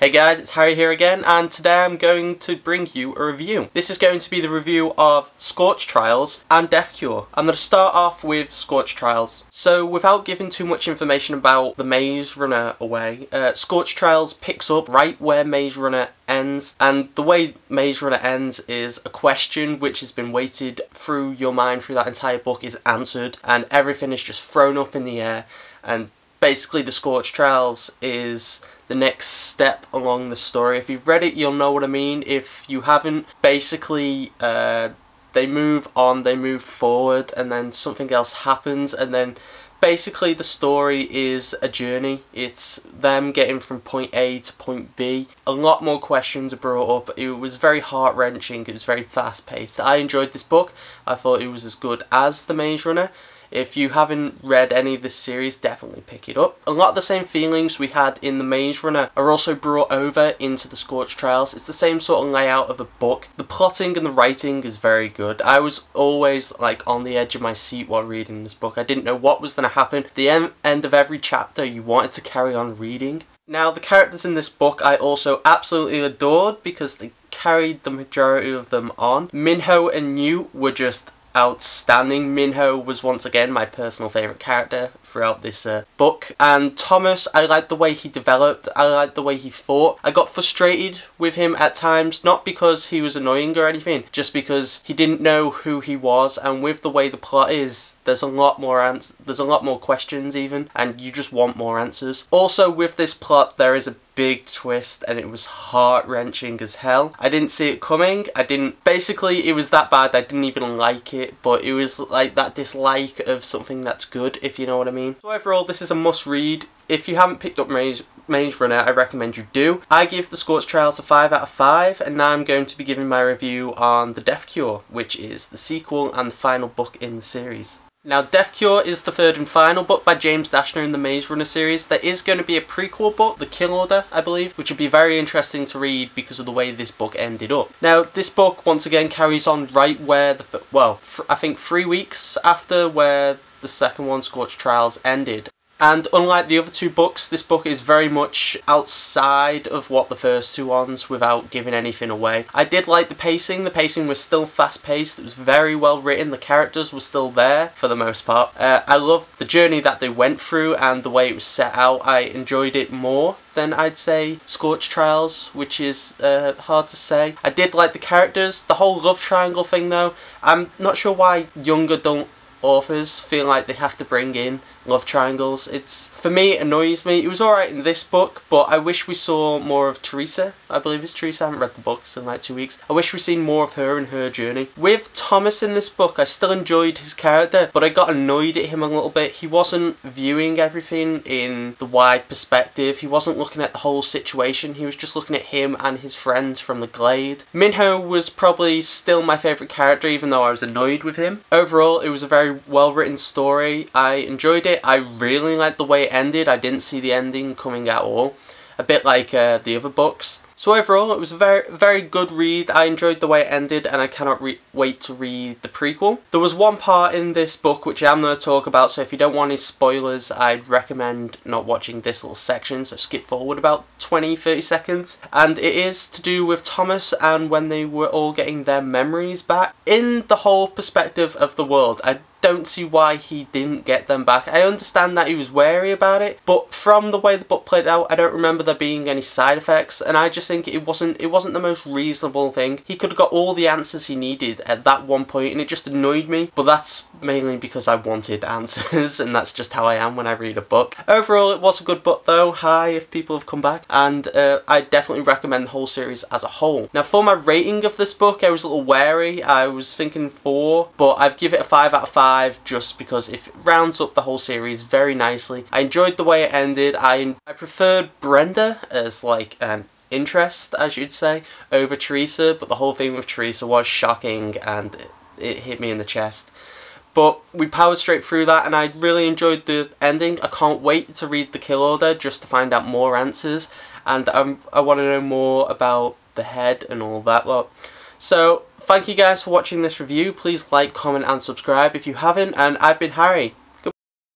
Hey guys, it's Harry here again, and today I'm going to bring you a review. This is going to be the review of Scorch Trials and Death Cure. I'm going to start off with Scorch Trials. So without giving too much information about the Maze Runner away, Scorch Trials picks up right where Maze Runner ends, and the way Maze Runner ends is a question which has been weighted through your mind through that entire book is answered, and everything is just thrown up in the air, and basically the Scorch Trials is the next step along the story. If you've read it, you'll know what I mean. If you haven't, basically they move on, they move forward, and then something else happens, and then basically the story is a journey. It's them getting from point A to point B. A lot more questions are brought up. It was very heart-wrenching, it was very fast-paced. I enjoyed this book. I thought it was as good as The Maze Runner. If you haven't read any of this series, definitely pick it up. A lot of the same feelings we had in The Maze Runner are also brought over into the Scorch Trials. It's the same sort of layout of the book. The plotting and the writing is very good. I was always like on the edge of my seat while reading this book. I didn't know what was going to happen. At the end of every chapter, you wanted to carry on reading. Now, the characters in this book I also absolutely adored because they carried the majority of them on. Minho and Newt were just outstanding. Minho was once again my personal favourite character throughout this book, and Thomas, I liked the way he developed, I liked the way he fought. I got frustrated with him at times, not because he was annoying or anything, just because he didn't know who he was, and with the way the plot is, there's a lot more questions even, and you just want more answers. Also with this plot there is a big twist, and it was heart-wrenching as hell. I didn't see it coming. Basically it was that bad I didn't even like it, but it was like that dislike of something that's good, if you know what I mean. So overall, this is a must-read. If you haven't picked up Maze Runner, I recommend you do. I give the Scorch Trials a 5 out of 5, and now I'm going to be giving my review on The Death Cure, which is the sequel and the final book in the series. Now, Death Cure is the third and final book by James Dashner in the Maze Runner series. There is going to be a prequel book, The Kill Order, I believe, which would be very interesting to read because of the way this book ended up. Now, this book, once again, carries on right where I think 3 weeks after where the second one, Scorch Trials, ended. And unlike the other two books, this book is very much outside of what the first two ones without giving anything away. I did like the pacing. The pacing was still fast-paced. It was very well written. The characters were still there for the most part. I loved the journey that they went through and the way it was set out. I enjoyed it more than I'd say Scorch Trials, which is hard to say. I did like the characters. The whole love triangle thing though, I'm not sure why young adult authors feel like they have to bring in love triangles. For me, it annoys me. It was alright in this book, but I wish we saw more of Teresa. I believe it's Teresa. I haven't read the books in like 2 weeks. I wish we'd seen more of her and her journey. With Thomas in this book, I still enjoyed his character, but I got annoyed at him a little bit. He wasn't viewing everything in the wide perspective. He wasn't looking at the whole situation. He was just looking at him and his friends from the glade. Minho was probably still my favourite character, even though I was annoyed with him. Overall, it was a very well written story. I enjoyed it. I really liked the way it ended. I didn't see the ending coming at all. A bit like the other books. So overall, it was a very good read. I enjoyed the way it ended, and I cannot wait to read the prequel. There was one part in this book which I'm going to talk about, so if you don't want any spoilers, I'd recommend not watching this little section, so skip forward about 20-30 seconds. And it is to do with Thomas and when they were all getting their memories back. In the whole perspective of the world, I don't see why he didn't get them back. I understand that he was wary about it, but from the way the book played out, I don't remember there being any side effects, and I just think it wasn't the most reasonable thing. He could have got all the answers he needed at that one point, and it just annoyed me, but that's mainly because I wanted answers, and that's just how I am when I read a book. Overall, it was a good book though. Hi if people have come back, and I definitely recommend the whole series as a whole. Now, for my rating of this book, I was a little wary. I was thinking 4, but I've given it a 5 out of 5 just because it rounds up the whole series very nicely. I enjoyed the way it ended. I preferred Brenda as like an interest, as you'd say, over Teresa, but the whole thing with Teresa was shocking and it hit me in the chest. But we powered straight through that, and I really enjoyed the ending. I can't wait to read The Kill Order just to find out more answers, and I want to know more about the head and all that lot. So thank you guys for watching this review. Please like, comment and subscribe if you haven't, and I've been Harry.